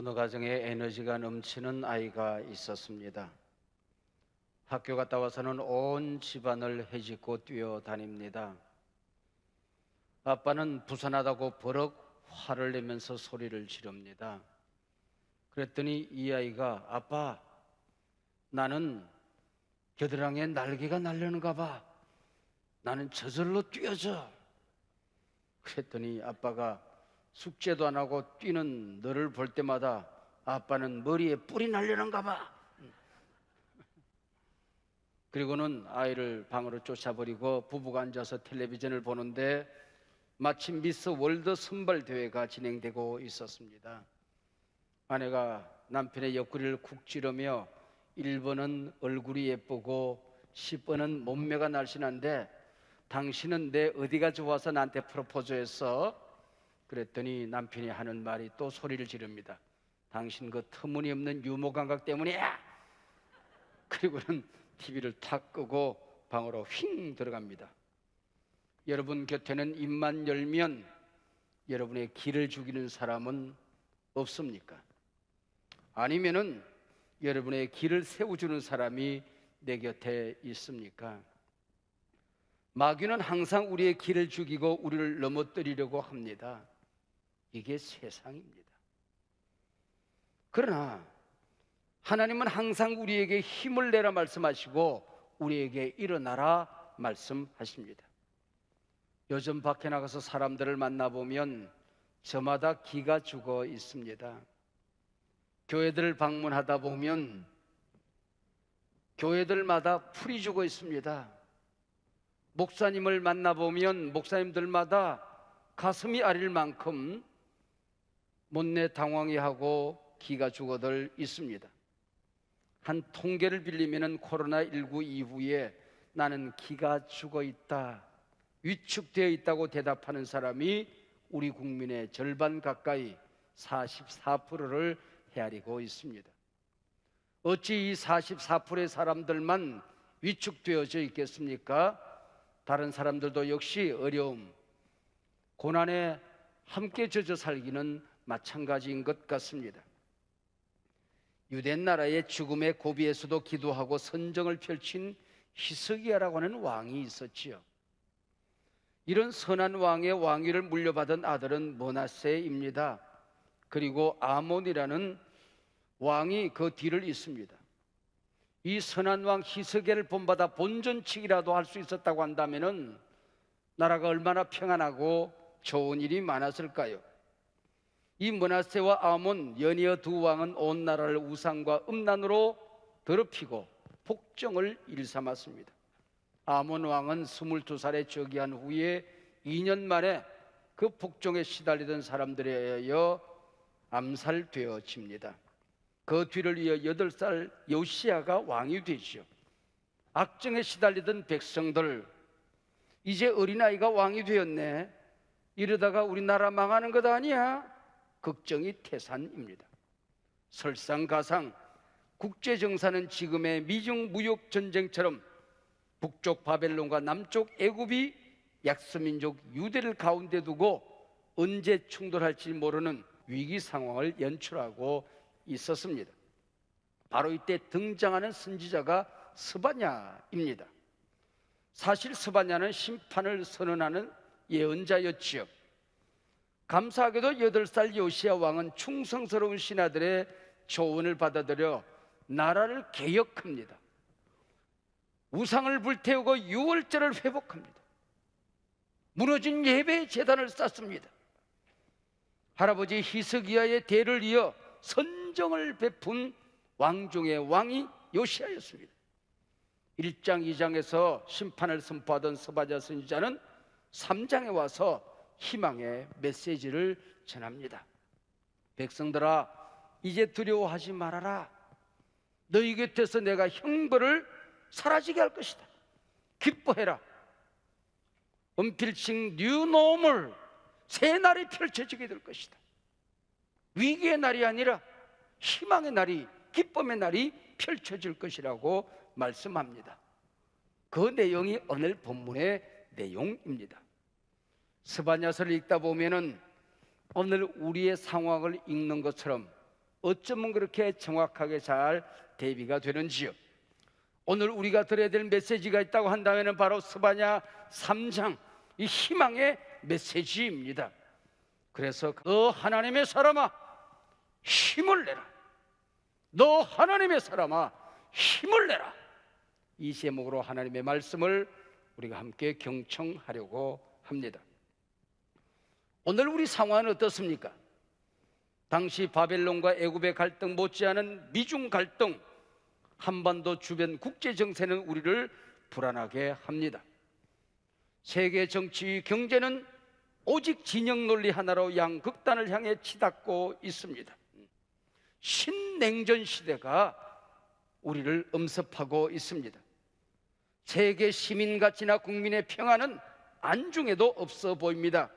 어느 가정에 에너지가 넘치는 아이가 있었습니다. 학교 갔다 와서는 온 집안을 헤집고 뛰어다닙니다. 아빠는 부산하다고 버럭 화를 내면서 소리를 지릅니다. 그랬더니 이 아이가 아빠, 나는 겨드랑이에 날개가 날려는가 봐. 나는 저절로 뛰어져. 그랬더니 아빠가 숙제도 안 하고 뛰는 너를 볼 때마다 아빠는 머리에 뿔이 날려는가 봐. 그리고는 아이를 방으로 쫓아버리고 부부가 앉아서 텔레비전을 보는데 마침 미스 월드 선발 대회가 진행되고 있었습니다. 아내가 남편의 옆구리를 쿡 찌르며 1번은 얼굴이 예쁘고 10번은 몸매가 날씬한데 당신은 내 어디가 좋아서 나한테 프로포즈했어? 그랬더니 남편이 하는 말이 또 소리를 지릅니다. 당신 그 터무니없는 유머 감각 때문이야. 그리고는 TV를 탁 끄고 방으로 휙 들어갑니다. 여러분 곁에는 입만 열면 여러분의 기를 죽이는 사람은 없습니까? 아니면은 여러분의 길을 세워주는 사람이 내 곁에 있습니까? 마귀는 항상 우리의 길을 죽이고 우리를 넘어뜨리려고 합니다. 이게 세상입니다. 그러나 하나님은 항상 우리에게 힘을 내라 말씀하시고 우리에게 일어나라 말씀하십니다. 요즘 밖에 나가서 사람들을 만나보면 저마다 기가 죽어 있습니다. 교회들을 방문하다 보면 교회들마다 풀이 죽어 있습니다. 목사님을 만나보면 목사님들마다 가슴이 아릴 만큼 못내 당황해하고 기가 죽어들 있습니다. 한 통계를 빌리면 코로나19 이후에 나는 기가 죽어 있다, 위축되어 있다고 대답하는 사람이 우리 국민의 절반 가까이 44%를 헤아리고 있습니다. 어찌 이 44%의 사람들만 위축되어져 있겠습니까? 다른 사람들도 역시 어려움, 고난에 함께 젖어 살기는 마찬가지인 것 같습니다. 유대 나라의 죽음의 고비에서도 기도하고 선정을 펼친 히스기야라고 하는 왕이 있었지요. 이런 선한 왕의 왕위를 물려받은 아들은 므낫세입니다. 그리고 아몬이라는 왕이 그 뒤를 잇습니다. 이 선한 왕 히스기야를 본받아 본전치기라도 할 수 있었다고 한다면 나라가 얼마나 평안하고 좋은 일이 많았을까요? 이 므낫세와 아몬 연이어 두 왕은 온 나라를 우상과 음란으로 더럽히고 복정을 일삼았습니다. 아몬 왕은 22살에 즉위한 후에 2년 만에 그 복종에 시달리던 사람들에 의하여 암살되어집니다. 그 뒤를 이어 8살 요시야가 왕이 되죠. 악정에 시달리던 백성들, 이제 어린아이가 왕이 되었네, 이러다가 우리나라 망하는 것 아니야? 걱정이 태산입니다. 설상가상 국제정사는 지금의 미중무역전쟁처럼 북쪽 바벨론과 남쪽 애굽이 약소민족 유대를 가운데 두고 언제 충돌할지 모르는 위기 상황을 연출하고 있었습니다. 바로 이때 등장하는 선지자가 스바냐입니다. 사실 스바냐는 심판을 선언하는 예언자였지요. 감사하게도 8살 요시야 왕은 충성스러운 신하들의 조언을 받아들여 나라를 개혁합니다. 우상을 불태우고 유월절을 회복합니다. 무너진 예배의 제단을 쌓습니다. 할아버지 히스기야의 대를 이어 선정을 베푼 왕 중의 왕이 요시야였습니다. 1장 2장에서 심판을 선포하던 스바냐 선지자는 3장에 와서 희망의 메시지를 전합니다. 백성들아, 이제 두려워하지 말아라. 너희 곁에서 내가 형벌을 사라지게 할 것이다. 기뻐해라. 언필칭 뉴 노멀, 새 날이 펼쳐지게 될 것이다. 위기의 날이 아니라 희망의 날이, 기쁨의 날이 펼쳐질 것이라고 말씀합니다. 그 내용이 오늘 본문의 내용입니다. 스바냐서를 읽다 보면은 오늘 우리의 상황을 읽는 것처럼 어쩌면 그렇게 정확하게 잘 대비가 되는지요? 오늘 우리가 들어야 될 메시지가 있다고 한다면 바로 스바냐 3장, 이 희망의 메시지입니다. 그래서 너 하나님의 사람아 힘을 내라, 너 하나님의 사람아 힘을 내라, 이 제목으로 하나님의 말씀을 우리가 함께 경청하려고 합니다. 오늘 우리 상황은 어떻습니까? 당시 바벨론과 애굽의 갈등 못지않은 미중 갈등, 한반도 주변 국제 정세는 우리를 불안하게 합니다. 세계 정치 경제는 오직 진영 논리 하나로 양극단을 향해 치닫고 있습니다. 신냉전 시대가 우리를 엄습하고 있습니다. 세계 시민 가치나 국민의 평화는 안중에도 없어 보입니다.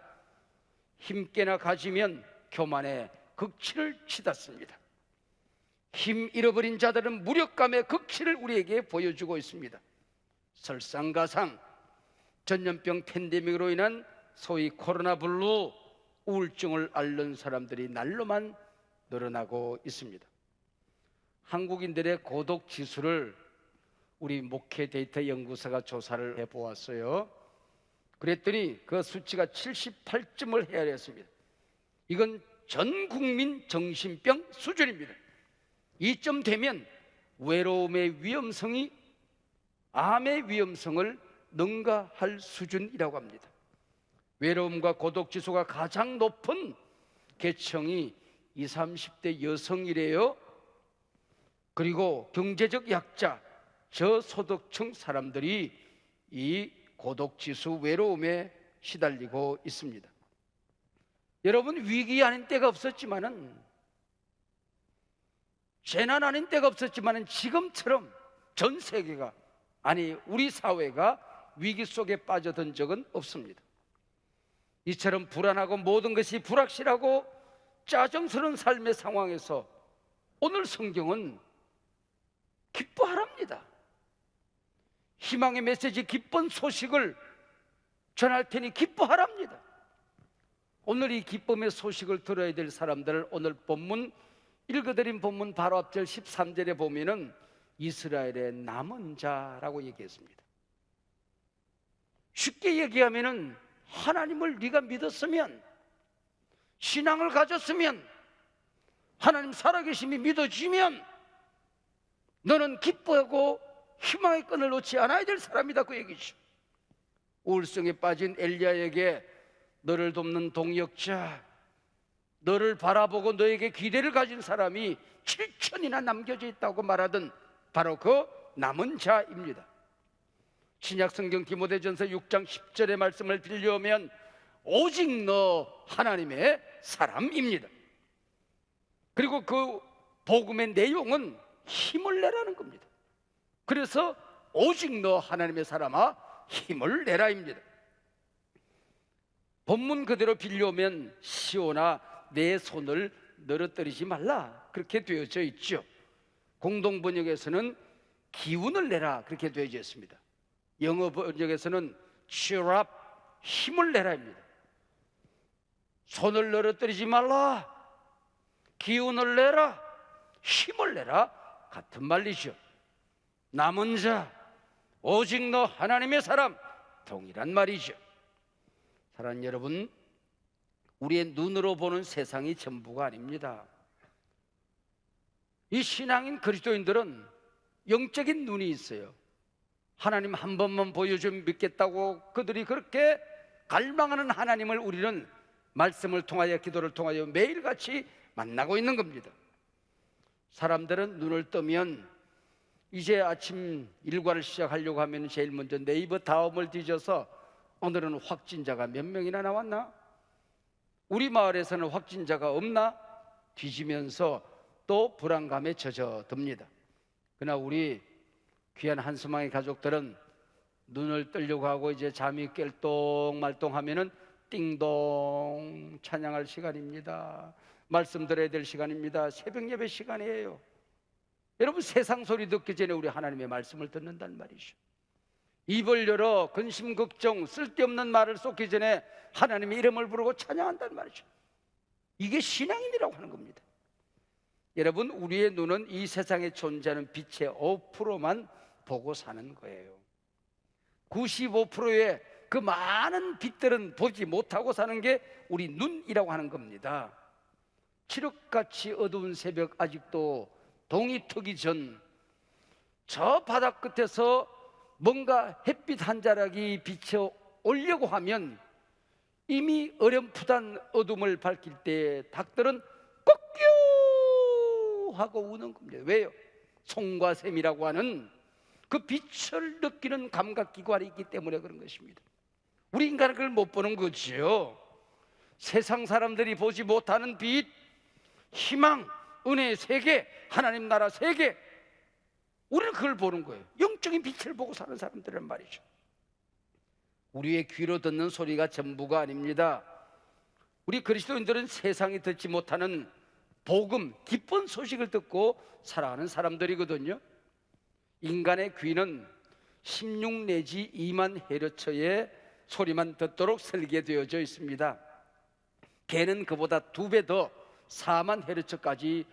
힘께나 가지면 교만의 극치를 치닫습니다. 힘 잃어버린 자들은 무력감의 극치를 우리에게 보여주고 있습니다. 설상가상, 전염병 팬데믹으로 인한 소위 코로나 블루, 우울증을 앓는 사람들이 날로만 늘어나고 있습니다. 한국인들의 고독 지수를 우리 목회 데이터 연구소가 조사를 해보았어요. 그랬더니 그 수치가 78점을 헤아렸습니다. 이건 전 국민 정신병 수준입니다. 이점 되면 외로움의 위험성이 암의 위험성을 능가할 수준이라고 합니다. 외로움과 고독 지수가 가장 높은 계층이 20, 30대 여성이래요. 그리고 경제적 약자, 저소득층 사람들이 이 고독 지수, 외로움에 시달리고 있습니다. 여러분, 위기 아닌 때가 없었지만은, 재난 아닌 때가 없었지만은 지금처럼 전 세계가, 아니 우리 사회가 위기 속에 빠져든 적은 없습니다. 이처럼 불안하고 모든 것이 불확실하고 짜증스러운 삶의 상황에서 오늘 성경은 기뻐하랍니다. 희망의 메시지, 기쁜 소식을 전할 테니 기뻐하랍니다. 오늘 이 기쁨의 소식을 들어야 될 사람들, 오늘 본문, 읽어드린 본문 바로 앞절 13절에 보면은 이스라엘의 남은 자라고 얘기했습니다. 쉽게 얘기하면은 하나님을 네가 믿었으면, 신앙을 가졌으면, 하나님 살아계심이 믿어지면 너는 기뻐하고 희망의 끈을 놓지 않아야 될 사람이다, 그 얘기죠. 우울증에 빠진 엘리야에게 너를 돕는 동역자, 너를 바라보고 너에게 기대를 가진 사람이 7천이나 남겨져 있다고 말하던 바로 그 남은 자입니다. 신약성경 디모데전서 6장 10절의 말씀을 빌려오면 오직 너 하나님의 사람입니다. 그리고 그 복음의 내용은 힘을 내라는 겁니다. 그래서 오직 너 하나님의 사람아 힘을 내라입니다. 본문 그대로 빌려오면 시온아 내 손을 늘어뜨리지 말라, 그렇게 되어져 있죠. 공동번역에서는 기운을 내라, 그렇게 되어져 있습니다. 영어 번역에서는 cheer up, 힘을 내라입니다. 손을 늘어뜨리지 말라, 기운을 내라, 힘을 내라, 같은 말이죠. 남은 자, 오직 너 하나님의 사람, 동일한 말이죠. 사랑하는 여러분, 우리의 눈으로 보는 세상이 전부가 아닙니다. 이 신앙인 그리스도인들은 영적인 눈이 있어요. 하나님 한 번만 보여주면 믿겠다고 그들이 그렇게 갈망하는 하나님을 우리는 말씀을 통하여, 기도를 통하여 매일같이 만나고 있는 겁니다. 사람들은 눈을 뜨면 이제 아침 일과를 시작하려고 하면 제일 먼저 네이버 다음을 뒤져서 오늘은 확진자가 몇 명이나 나왔나? 우리 마을에서는 확진자가 없나? 뒤지면서 또 불안감에 젖어듭니다. 그러나 우리 귀한 한수망의 가족들은 눈을 뜨려고 하고 이제 잠이 깰똥말똥하면은 띵동 찬양할 시간입니다. 말씀 들어야 될 시간입니다. 새벽 예배 시간이에요. 여러분, 세상 소리 듣기 전에 우리 하나님의 말씀을 듣는단 말이죠. 입을 열어 근심 걱정 쓸데없는 말을 쏟기 전에 하나님의 이름을 부르고 찬양한단 말이죠. 이게 신앙인이라고 하는 겁니다. 여러분, 우리의 눈은 이 세상에 존재하는 빛의 5%만 보고 사는 거예요. 95%의 그 많은 빛들은 보지 못하고 사는 게 우리 눈이라고 하는 겁니다. 칠흑같이 어두운 새벽, 아직도 동이 트기 전 저 바닥 끝에서 뭔가 햇빛 한 자락이 비쳐 오려고 하면 이미 어렴풋한 어둠을 밝힐 때 닭들은 꺾여 하고 우는 겁니다. 왜요? 송과 샘이라고 하는 그 빛을 느끼는 감각기관이 있기 때문에 그런 것입니다. 우리 인간은 그걸 못 보는 거지요. 세상 사람들이 보지 못하는 빛, 희망, 은혜의 세계, 하나님 나라 세계, 우리는 그걸 보는 거예요. 영적인 빛을 보고 사는 사람들은 말이죠. 우리의 귀로 듣는 소리가 전부가 아닙니다. 우리 그리스도인들은 세상이 듣지 못하는 복음, 기쁜 소식을 듣고 살아가는 사람들이거든요. 인간의 귀는 16 내지 2만 헤르츠의 소리만 듣도록 설계되어져 있습니다. 개는 그보다 2배 더 4만 헤르츠까지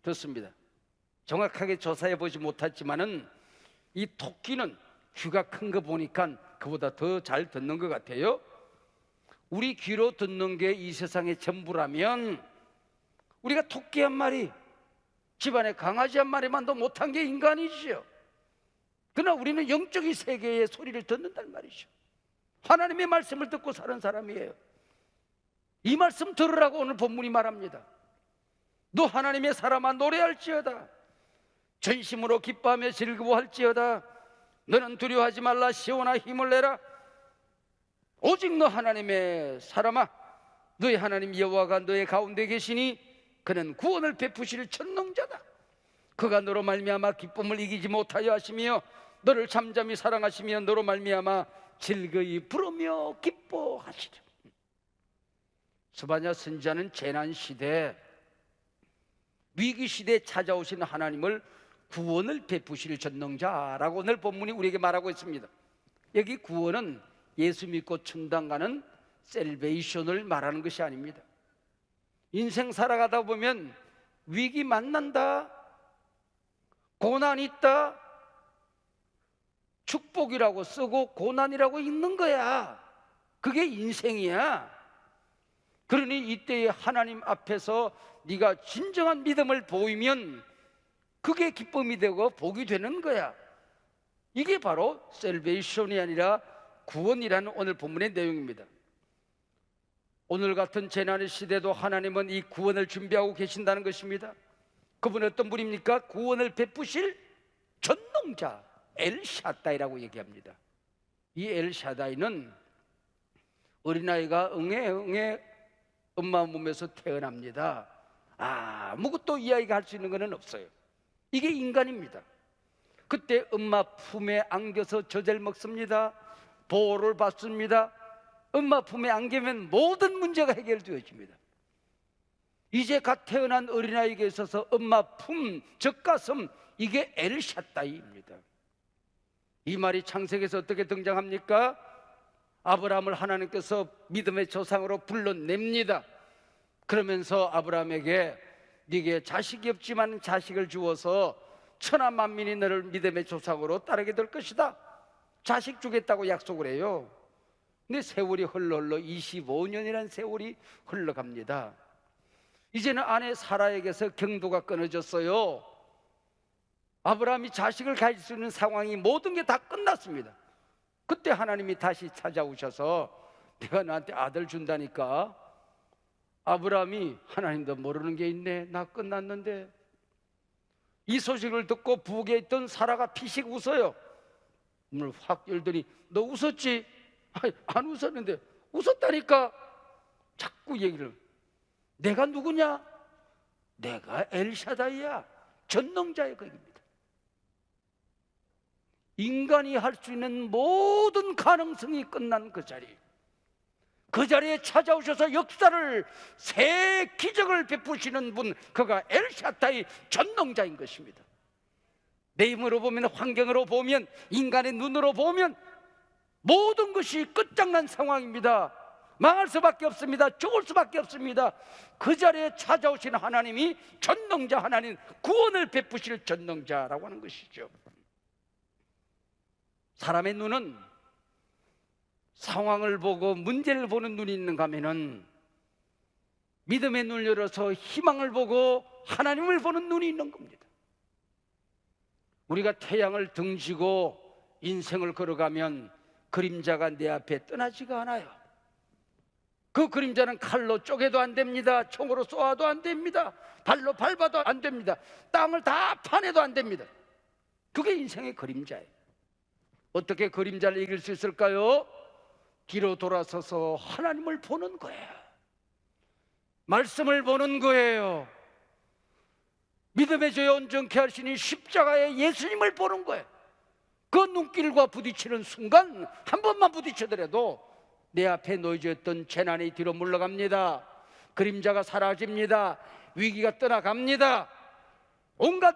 듣습니다. 정확하게 조사해 보지 못했지만은 이 토끼는 귀가 큰 거 보니까 그보다 더 잘 듣는 것 같아요. 우리 귀로 듣는 게 이 세상의 전부라면 우리가 토끼 한 마리, 집안에 강아지 한 마리만도 못한 게 인간이지요. 그러나 우리는 영적인 세계의 소리를 듣는단 말이죠. 하나님의 말씀을 듣고 사는 사람이에요. 이 말씀 들으라고 오늘 본문이 말합니다. 너 하나님의 사람아, 노래할지어다. 전심으로 기뻐하며 즐거워할지어다. 너는 두려워하지 말라. 시온아, 힘을 내라. 오직 너 하나님의 사람아, 너의 하나님 여호와가 너의 가운데 계시니 그는 구원을 베푸실 전능자다. 그가 너로 말미암아 기쁨을 이기지 못하여 하시며 너를 잠잠히 사랑하시며 너로 말미암아 즐거이 부르며 기뻐하시리. 스바냐 선지자는 재난시대, 위기시대에 찾아오신 하나님을 구원을 베푸실 전능자라고 오늘 본문이 우리에게 말하고 있습니다. 여기 구원은 예수 믿고 천당 가는 셀베이션을 말하는 것이 아닙니다. 인생 살아가다 보면 위기 만난다, 고난이 있다, 축복이라고 쓰고 고난이라고 읽는 거야. 그게 인생이야. 그러니 이때에 하나님 앞에서 네가 진정한 믿음을 보이면 그게 기쁨이 되고 복이 되는 거야. 이게 바로 셀베이션이 아니라 구원이라는 오늘 본문의 내용입니다. 오늘 같은 재난의 시대도 하나님은 이 구원을 준비하고 계신다는 것입니다. 그분은 어떤 분입니까? 구원을 베푸실 전능자, 엘샤다이라고 얘기합니다. 이 엘샤다이는 어린아이가 응애 엄마 몸에서 태어납니다. 아무것도 이 아이가 할 수 있는 것은 없어요. 이게 인간입니다. 그때 엄마 품에 안겨서 젖을 먹습니다. 보호를 받습니다. 엄마 품에 안기면 모든 문제가 해결되어집니다. 이제 갓 태어난 어린아이에게 있어서 엄마 품, 젖가슴, 이게 엘샤다이입니다. 이 말이 창세기에서 어떻게 등장합니까? 아브라함을 하나님께서 믿음의 조상으로 불러냅니다. 그러면서 아브라함에게 네게 자식이 없지만 자식을 주어서 천하 만민이 너를 믿음의 조상으로 따르게 될 것이다. 자식 주겠다고 약속을 해요. 근데 세월이 흘러 25년이라는 세월이 흘러갑니다. 이제는 아내 사라에게서 경도가 끊어졌어요. 아브라함이 자식을 가질 수 있는 상황이 모든 게 다 끝났습니다. 그때 하나님이 다시 찾아오셔서 내가 너한테 아들 준다니까. 아브라함이 하나님도 모르는 게 있네, 나 끝났는데. 이 소식을 듣고 부엌에 있던 사라가 피식 웃어요. 문을 확 열더니 너 웃었지? 아니, 안 웃었는데. 웃었다니까. 자꾸 얘기를. 내가 누구냐? 내가 엘샤다이야, 전능자의 거입니다. 인간이 할 수 있는 모든 가능성이 끝난 그 자리, 그 자리에 찾아오셔서 역사를 새 기적을 베푸시는 분, 그가 엘샤다이 전능자인 것입니다. 내 힘으로 보면, 환경으로 보면, 인간의 눈으로 보면 모든 것이 끝장난 상황입니다. 망할 수밖에 없습니다. 죽을 수밖에 없습니다. 그 자리에 찾아오신 하나님이 전능자 하나님, 구원을 베푸실 전능자라고 하는 것이죠. 사람의 눈은 상황을 보고 문제를 보는 눈이 있는가 하면은 믿음의 눈을 열어서 희망을 보고 하나님을 보는 눈이 있는 겁니다. 우리가 태양을 등지고 인생을 걸어가면 그림자가 내 앞에 떠나지가 않아요. 그 그림자는 칼로 쪼개도 안 됩니다. 총으로 쏘아도 안 됩니다. 발로 밟아도 안 됩니다. 땅을 다 파내도 안 됩니다. 그게 인생의 그림자예요. 어떻게 그림자를 이길 수 있을까요? 뒤로 돌아서서 하나님을 보는 거예요. 말씀을 보는 거예요. 믿음의 죄 온전케 하시니 십자가의 예수님을 보는 거예요. 그 눈길과 부딪히는 순간 한 번만 부딪히더라도 내 앞에 놓여져 있던 재난이 뒤로 물러갑니다. 그림자가 사라집니다. 위기가 떠나갑니다. 온갖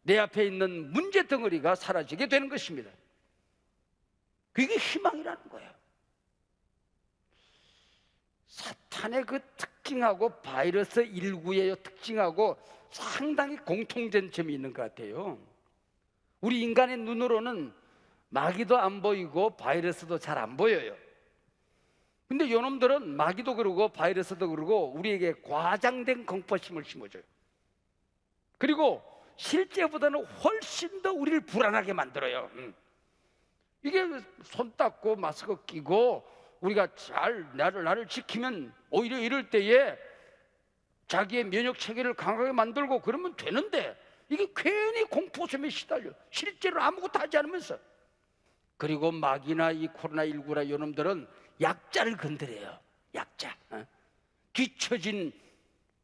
내 앞에 있는 문제 덩어리가 사라지게 되는 것입니다. 그게 희망이라는 거예요. 사탄의 그 특징하고 바이러스 19의 특징하고 상당히 공통된 점이 있는 것 같아요. 우리 인간의 눈으로는 마귀도 안 보이고 바이러스도 잘 안 보여요. 근데 요놈들은 마귀도 그러고 바이러스도 그러고 우리에게 과장된 공포심을 심어줘요. 그리고 실제보다는 훨씬 더 우리를 불안하게 만들어요. 이게 손 닦고 마스크 끼고 우리가 잘 나를 지키면 오히려 이럴 때에 자기의 면역 체계를 강하게 만들고 그러면 되는데 이게 괜히 공포심에 시달려. 실제로 아무것도 하지 않으면서. 그리고 마귀나 이 코로나19나 이놈들은 약자를 건드려요. 약자. 뒤처진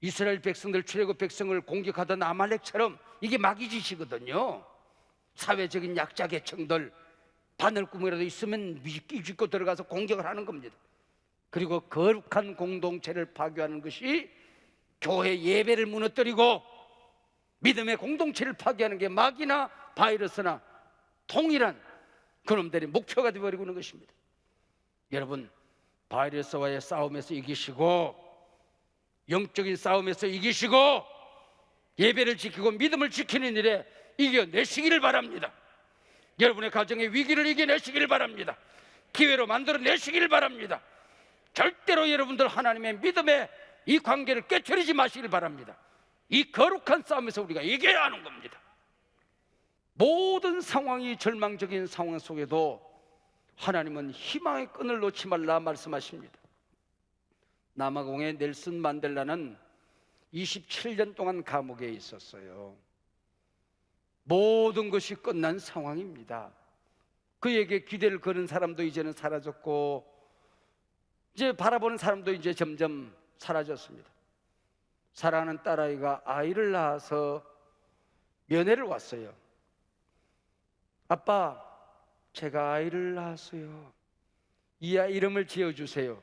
이스라엘 백성들, 출애굽 백성을 공격하던 아말렉처럼 이게 마귀 짓이거든요. 사회적인 약자 계층들 바늘구멍이라도 있으면 끼집고 들어가서 공격을 하는 겁니다. 그리고 거룩한 공동체를 파괴하는 것이 교회 예배를 무너뜨리고 믿음의 공동체를 파괴하는 게 마귀나 바이러스나 동일한 그놈들의 목표가 되어버리고 있는 것입니다. 여러분, 바이러스와의 싸움에서 이기시고 영적인 싸움에서 이기시고 예배를 지키고 믿음을 지키는 일에 이겨내시기를 바랍니다. 여러분의 가정의 위기를 이겨내시기를 바랍니다. 기회로 만들어내시기를 바랍니다. 절대로 여러분들 하나님의 믿음의 이 관계를 깨트리지 마시길 바랍니다. 이 거룩한 싸움에서 우리가 이겨야 하는 겁니다. 모든 상황이 절망적인 상황 속에도 하나님은 희망의 끈을 놓지 말라 말씀하십니다. 남아공의 넬슨 만델라는 27년 동안 감옥에 있었어요. 모든 것이 끝난 상황입니다. 그에게 기대를 거는 사람도 이제는 사라졌고 이제 바라보는 사람도 이제 점점 사라졌습니다. 사랑하는 딸아이가 아이를 낳아서 면회를 왔어요. 아빠, 제가 아이를 낳았어요. 이 아이 이름을 지어주세요.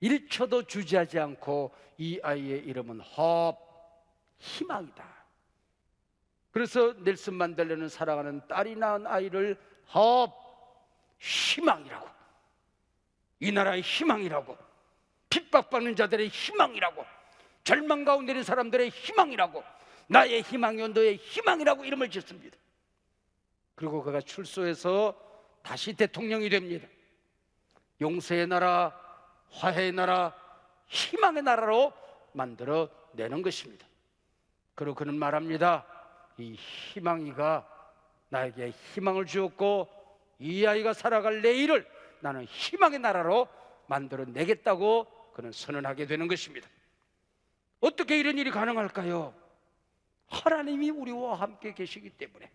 1초도 주저하지 않고 이 아이의 이름은 홉, 희망이다. 그래서 넬슨 만델라는 사랑하는 딸이 낳은 아이를 홉, 희망이라고, 이 나라의 희망이라고, 핍박받는 자들의 희망이라고, 절망 가운데 있는 사람들의 희망이라고, 나의 희망이요 너의 희망이라고 이름을 짓습니다. 그리고 그가 출소해서 다시 대통령이 됩니다. 용서의 나라, 화해의 나라, 희망의 나라로 만들어내는 것입니다. 그리고 그는 말합니다. 이 희망이가 나에게 희망을 주었고 이 아이가 살아갈 내일을 나는 희망의 나라로 만들어내겠다고 그는 선언하게 되는 것입니다. 어떻게 이런 일이 가능할까요? 하나님이 우리와 함께 계시기 때문에.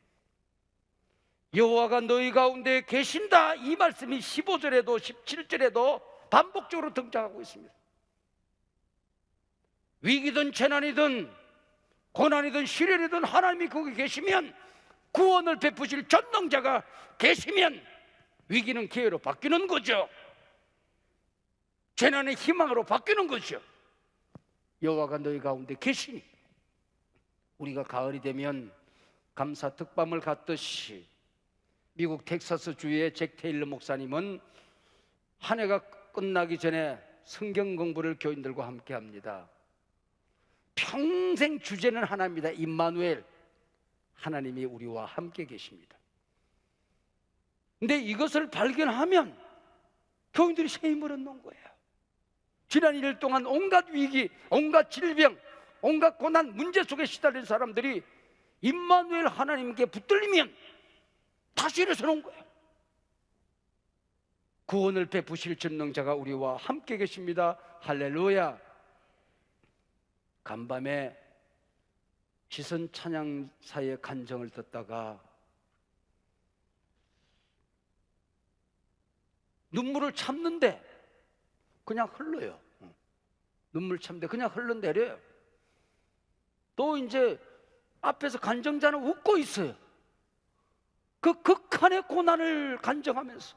여호와가 너희 가운데 계신다, 이 말씀이 15절에도 17절에도 반복적으로 등장하고 있습니다. 위기든 재난이든 고난이든 시련이든 하나님이 거기 계시면, 구원을 베푸실 전능자가 계시면 위기는 기회로 바뀌는 거죠. 재난의 희망으로 바뀌는 거죠. 여호와가 너희 가운데 계시니. 우리가 가을이 되면 감사 특밤을 갔듯이 미국 텍사스 주의 잭 테일러 목사님은 한 해가 끝나기 전에 성경 공부를 교인들과 함께 합니다. 평생 주제는 하나입니다. 임마누엘, 하나님이 우리와 함께 계십니다. 근데 이것을 발견하면 교인들이 새 힘을 얻는 거예요. 지난 1일 동안 온갖 위기, 온갖 질병, 온갖 고난, 문제 속에 시달린 사람들이 임마누엘 하나님께 붙들리면 다시 일어서는 거예요. 구원을 베푸실 전능자가 우리와 함께 계십니다. 할렐루야. 간밤에 지선 찬양사의 간정을 듣다가 눈물을 참는데 그냥 흘러요. 눈물 참는데 그냥 흘러내려요. 또 이제 앞에서 간정자는 웃고 있어요. 그 극한의 고난을 간정하면서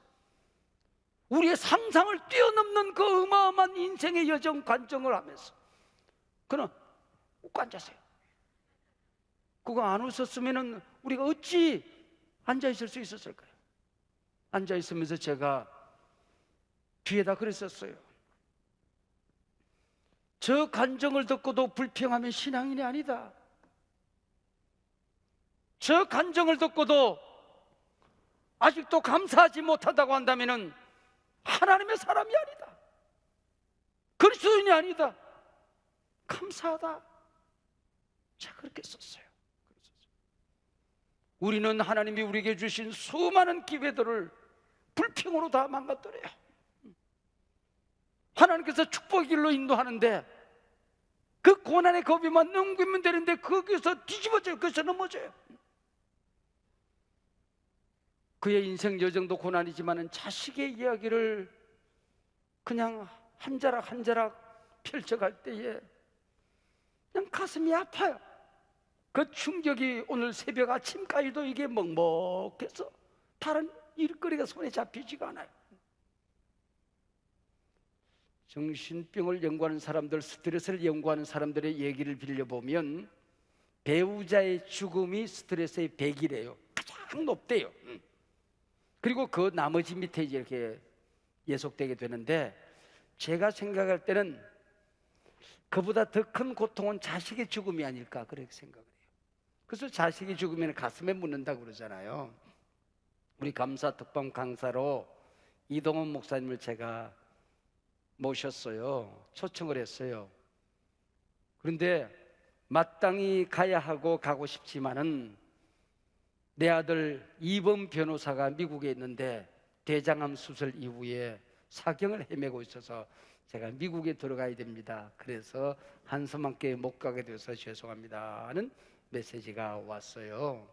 우리의 상상을 뛰어넘는 그 어마어마한 인생의 여정 간정을 하면서 그는 웃고 앉았어요. 그거 안 웃었으면 우리가 어찌 앉아있을 수 있었을까요? 앉아있으면서 제가 뒤에다 그랬었어요. 저 간정을 듣고도 불평하면 신앙인이 아니다. 저 간정을 듣고도 아직도 감사하지 못한다고 한다면 하나님의 사람이 아니다. 그리스도인이 아니다. 감사하다. 제가 그렇게 썼어요. 우리는 하나님이 우리에게 주신 수많은 기회들을 불평으로 다 망가뜨려요. 하나님께서 축복의 길로 인도하는데 그 고난의 고비만 넘기면 되는데 거기서 뒤집어져요. 거기서 넘어져요. 그의 인생 여정도 고난이지만 자식의 이야기를 그냥 한 자락 한 자락 펼쳐갈 때에 그냥 가슴이 아파요. 그 충격이 오늘 새벽 아침까지도 이게 먹먹해서 다른 일거리가 손에 잡히지가 않아요. 정신병을 연구하는 사람들, 스트레스를 연구하는 사람들의 얘기를 빌려보면 배우자의 죽음이 스트레스의 100이래요. 가장 높대요. 그리고 그 나머지 밑에 이렇게 예속되게 되는데 제가 생각할 때는 그보다 더 큰 고통은 자식의 죽음이 아닐까 그렇게 생각을 해요. 그래서 자식이 죽으면 가슴에 묻는다고 그러잖아요. 우리 감사 특방 강사로 이동원 목사님을 제가 모셨어요. 초청을 했어요. 그런데 마땅히 가야 하고 가고 싶지만은 내 아들 이범 변호사가 미국에 있는데 대장암 수술 이후에 사경을 헤매고 있어서 제가 미국에 들어가야 됩니다. 그래서 한숨 함께 못 가게 돼서 죄송합니다 하는 메시지가 왔어요.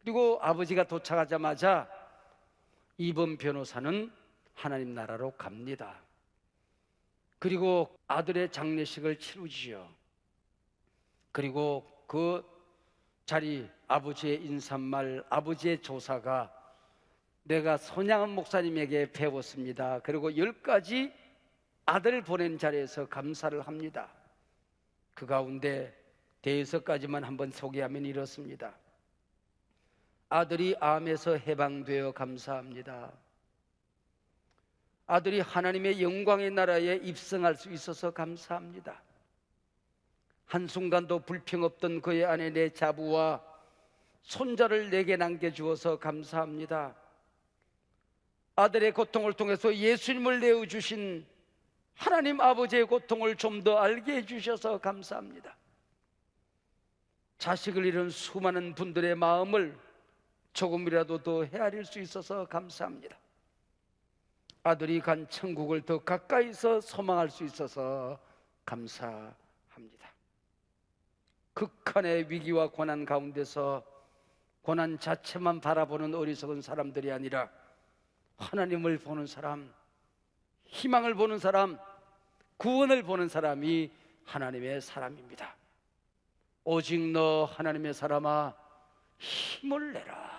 그리고 아버지가 도착하자마자 이범 변호사는 하나님 나라로 갑니다. 그리고 아들의 장례식을 치르지요. 그리고 그 자리 아버지의 인사말, 아버지의 조사가 내가 손양원 목사님에게 배웠습니다. 그리고 10가지 아들을 보낸 자리에서 감사를 합니다. 그 가운데 대여섯까지만 한번 소개하면 이렇습니다. 아들이 암에서 해방되어 감사합니다. 아들이 하나님의 영광의 나라에 입성할 수 있어서 감사합니다. 한순간도 불평 없던 그의 아내 내 자부와 손자를 내게 남겨주어서 감사합니다. 아들의 고통을 통해서 예수님을 내어주신 하나님 아버지의 고통을 좀 더 알게 해주셔서 감사합니다. 자식을 잃은 수많은 분들의 마음을 조금이라도 더 헤아릴 수 있어서 감사합니다. 아들이 간 천국을 더 가까이서 소망할 수 있어서 감사합니다. 극한의 위기와 고난 가운데서 고난 자체만 바라보는 어리석은 사람들이 아니라 하나님을 보는 사람, 희망을 보는 사람, 구원을 보는 사람이 하나님의 사람입니다. 오직 너 하나님의 사람아 힘을 내라.